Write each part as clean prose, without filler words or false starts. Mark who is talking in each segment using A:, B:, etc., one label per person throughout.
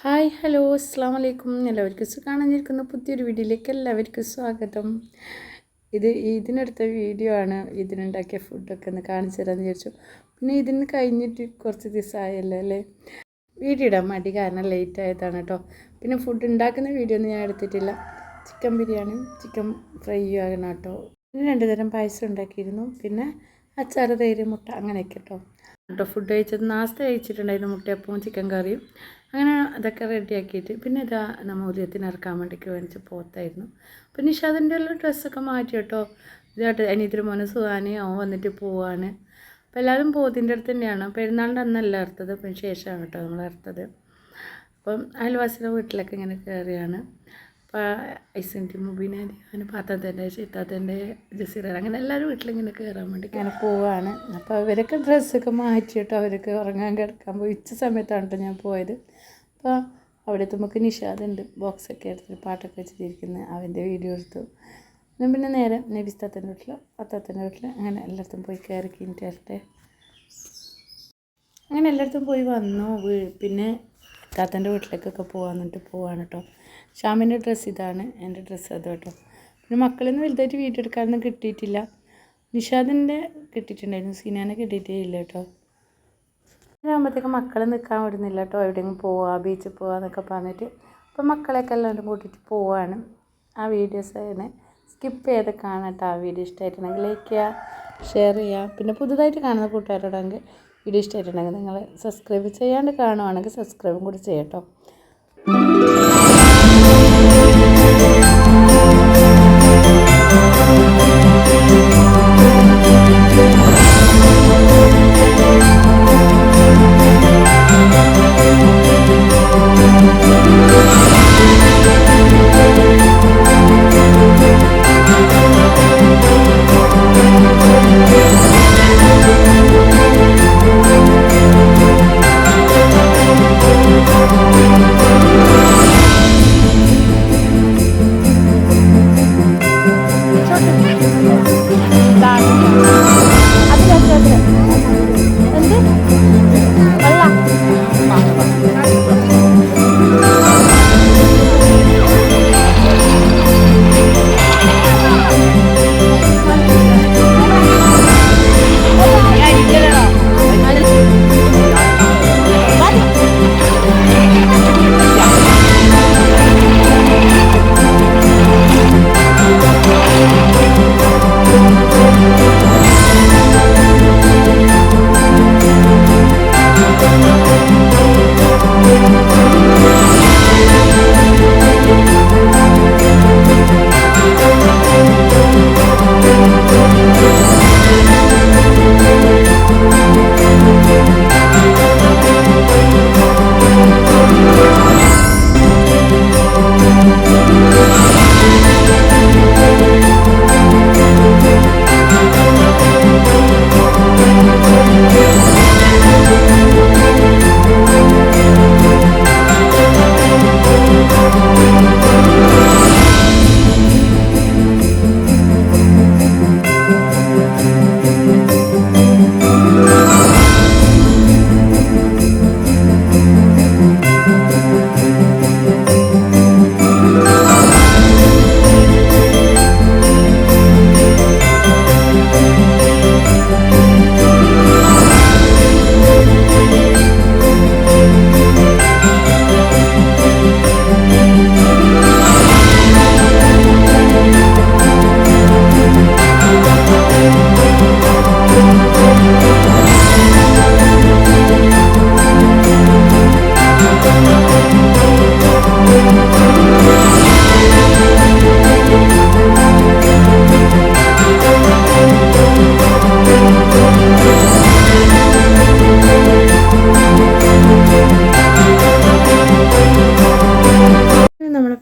A: Hi hello അസ്സാം വലൈക്കും. എല്ലാവർക്കും കാണാനിരിക്കുന്ന പുതിയൊരു വീഡിയോയിലേക്ക് എല്ലാവർക്കും സ്വാഗതം. ഇതിനടുത്ത വീഡിയോ ആണ്. ഇതിനുണ്ടാക്കിയ ഫുഡൊക്കെ ഒന്ന് കാണിച്ചു തരാമെന്ന് വിചാരിച്ചു. പിന്നെ ഇതിന് കഴിഞ്ഞിട്ട് കുറച്ച് ദിവസമായല്ലോ അല്ലേ, വീഡിയോ ഇടാൻ മടി കാരണം ലേറ്റ് ആയതാണ് കേട്ടോ. പിന്നെ ഫുഡ് ഉണ്ടാക്കുന്ന വീഡിയോ ഒന്നും ഞാൻ എടുത്തിട്ടില്ല. ചിക്കൻ ബിരിയാണിയും ചിക്കൻ ഫ്രൈയും ആകണം കേട്ടോ. പിന്നെ 2 തരം പായസം ഉണ്ടാക്കിയിരുന്നു. പിന്നെ അച്ചാർ, തൈര്, മുട്ട അങ്ങനെയൊക്കെ കേട്ടോ. ഫുഡ് കഴിച്ചത് നാസ്ത കഴിച്ചിട്ടുണ്ടായിരുന്നു, മുട്ടയപ്പവും ചിക്കൻ കറിയും. അങ്ങനെ അതൊക്കെ റെഡിയാക്കിയിട്ട് പിന്നെ ഇതാ നമ്മൾ ഉദയത്തിന് ഇറക്കാൻ വേണ്ടിക്ക് വേണിച്ച് പോത്തായിരുന്നു. പിന്നെ നിഷാദിൻ്റെ എല്ലാം ഡ്രസ്സൊക്കെ മാറ്റി കേട്ടോ. ഇതായിട്ട് അനിയത്തിൻ്റെ മോനെ സുഹാനി അവൻ വന്നിട്ട് പോവാണ്. അപ്പോൾ എല്ലാവരും പോത്തിൻ്റെ അടുത്ത് തന്നെയാണ്. പെരുന്നാളിൻ്റെ അന്നല്ല ഇറത്തത്, പിന്നെ ശേഷമാണ് കേട്ടോ നമ്മൾ ഇറത്തത്. അപ്പം അയൽവാസിയുടെ വീട്ടിലൊക്കെ ഇങ്ങനെ കയറിയാണ്. അപ്പോൾ ഐസിൻ്റെ മുബീനെ അങ്ങനെ പാത്താത്തൻ്റെ ചീത്താത്തൻ്റെ ജസീറ അങ്ങനെ എല്ലാവരും വീട്ടിലിങ്ങനെ കയറാൻ വേണ്ടി അങ്ങനെ പോവാണ്. അപ്പോൾ അവരൊക്കെ ഡ്രസ്സൊക്കെ മാറ്റിയിട്ട് അവരൊക്കെ ഉറങ്ങാൻ കിടക്കാൻ പോയി. ഉച്ച സമയത്താണ് കേട്ടോ ഞാൻ പോയത്. അപ്പോൾ അവിടെ നമുക്ക് നിഷാദുണ്ട്, ബോക്സൊക്കെ എടുത്തിട്ട് പാട്ടൊക്കെ വെച്ചിട്ടിരിക്കുന്നത്, അവൻ്റെ വീഡിയോ എടുത്തു. പിന്നെ നേരെ നബിസ്താത്തൻ്റെ വീട്ടിൽ അത്താത്തൻ്റെ വീട്ടിൽ അങ്ങനെ എല്ലായിടത്തും പോയി കയറി കഴിഞ്ഞിട്ട് വരട്ടെ. അങ്ങനെ എല്ലായിടത്തും പോയി വന്നു. പിന്നെ താത്തൻ്റെ വീട്ടിലേക്കൊക്കെ പോവാണ് കേട്ടോ. ഷാമിൻ്റെ ഡ്രസ്സ് ഇതാണ്, എൻ്റെ ഡ്രസ്സ് അത് കേട്ടോ. പിന്നെ മക്കളൊന്നും വലുതായിട്ട് വീഡിയോ എടുക്കാനൊന്നും കിട്ടിയിട്ടില്ല. നിഷാദിൻ്റെ കിട്ടിയിട്ടുണ്ടായിരുന്നു, സീനാനെ കിട്ടിയിട്ടേ ഇല്ല കേട്ടോ. ആകുമ്പോഴത്തേക്ക് മക്കളെ നിൽക്കാൻ വിടുന്നില്ല കേട്ടോ. എവിടെയെങ്കിലും പോവാ, ബീച്ചിൽ പോവാന്നൊക്കെ പറഞ്ഞിട്ട്. അപ്പം മക്കളെയൊക്കെ എല്ലാവരും കൂട്ടിയിട്ട് പോവാണ്. ആ വീഡിയോസ് തന്നെ സ്കിപ്പ് ചെയ്ത് കാണട്ടോ. ആ വീഡിയോ ഇഷ്ടമായിട്ടുണ്ടെങ്കിൽ ലൈക്ക് ചെയ്യുക, ഷെയർ ചെയ്യുക. പിന്നെ പുതുതായിട്ട് കാണുന്ന കൂട്ടുകാരോടെങ്കിൽ വീഡിയോ ഇഷ്ടമായിട്ടുണ്ടെങ്കിൽ നിങ്ങൾ സബ്സ്ക്രൈബ് ചെയ്യാണ്ട് കാണുവാണെങ്കിൽ സബ്സ്ക്രൈബും കൂടി ചെയ്യട്ടോ.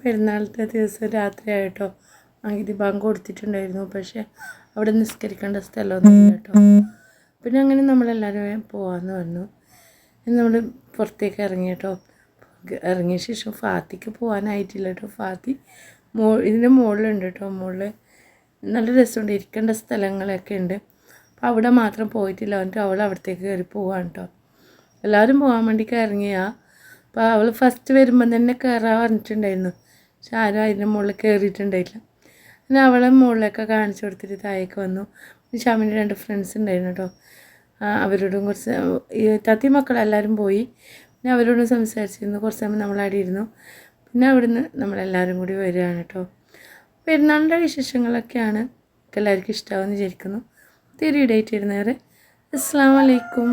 A: പെരുന്നാളത്തെ ദിവസം രാത്രിയായിട്ടോ മഗ്‌രിബ് ബാങ്ക് കൊടുത്തിട്ടുണ്ടായിരുന്നു. പക്ഷേ അവിടെ നിസ്കരിക്കേണ്ട സ്ഥലമൊന്നുമില്ല കേട്ടോ. പിന്നെ അങ്ങനെ നമ്മളെല്ലാവരും പോകാമെന്ന് പറഞ്ഞു. നമ്മൾ പുറത്തേക്ക് ഇറങ്ങി കേട്ടോ. ഇറങ്ങിയ ശേഷം ഫാത്തിക്ക് പോകാനായിട്ടില്ല കേട്ടോ. ഫാത്തി ഇതിൻ്റെ മുകളിലുണ്ട് കേട്ടോ. മുകളിൽ നല്ല രസമുണ്ട്, ഇരിക്കേണ്ട സ്ഥലങ്ങളൊക്കെ ഉണ്ട്. അപ്പോൾ അവിടെ മാത്രം പോയിട്ടില്ല. എന്നിട്ട് അവൾ അവിടത്തേക്ക് കയറി പോവാണ് കേട്ടോ. എല്ലാവരും പോകാൻ വേണ്ടിയിട്ട് ഇറങ്ങിയാൽ അപ്പോൾ അവൾ ഫസ്റ്റ് വരുമ്പം തന്നെ കയറാൻ പറഞ്ഞിട്ടുണ്ടായിരുന്നു. പക്ഷെ ആരും അതിൻ്റെ മുകളിൽ കയറിയിട്ടുണ്ടായില്ല. പിന്നെ അവളെ മുകളിലൊക്കെ കാണിച്ചു കൊടുത്തിട്ട് താഴേക്ക് വന്നു. ഷാമിൻ്റെ 2 ഫ്രണ്ട്സ് ഉണ്ടായിരുന്നു കേട്ടോ. അവരോടും കുറച്ച് ഈ തത്തി മക്കളെല്ലാവരും പോയി. പിന്നെ അവരോടും സംസാരിച്ചിരുന്നു. കുറച്ച് സമയം നമ്മളവിടെ ഇരുന്നു. പിന്നെ അവിടുന്ന് നമ്മളെല്ലാവരും കൂടി വരികയാണ് കേട്ടോ. പെരുന്നാളിൻ്റെ വിശേഷങ്ങളൊക്കെയാണ്. എല്ലാവർക്കും ഇഷ്ടമാവുമെന്ന് വിചാരിക്കുന്നു. തിരി ഡേറ്റ് ഇരുന്നേറെ. അസ്സലാമു അലൈക്കും.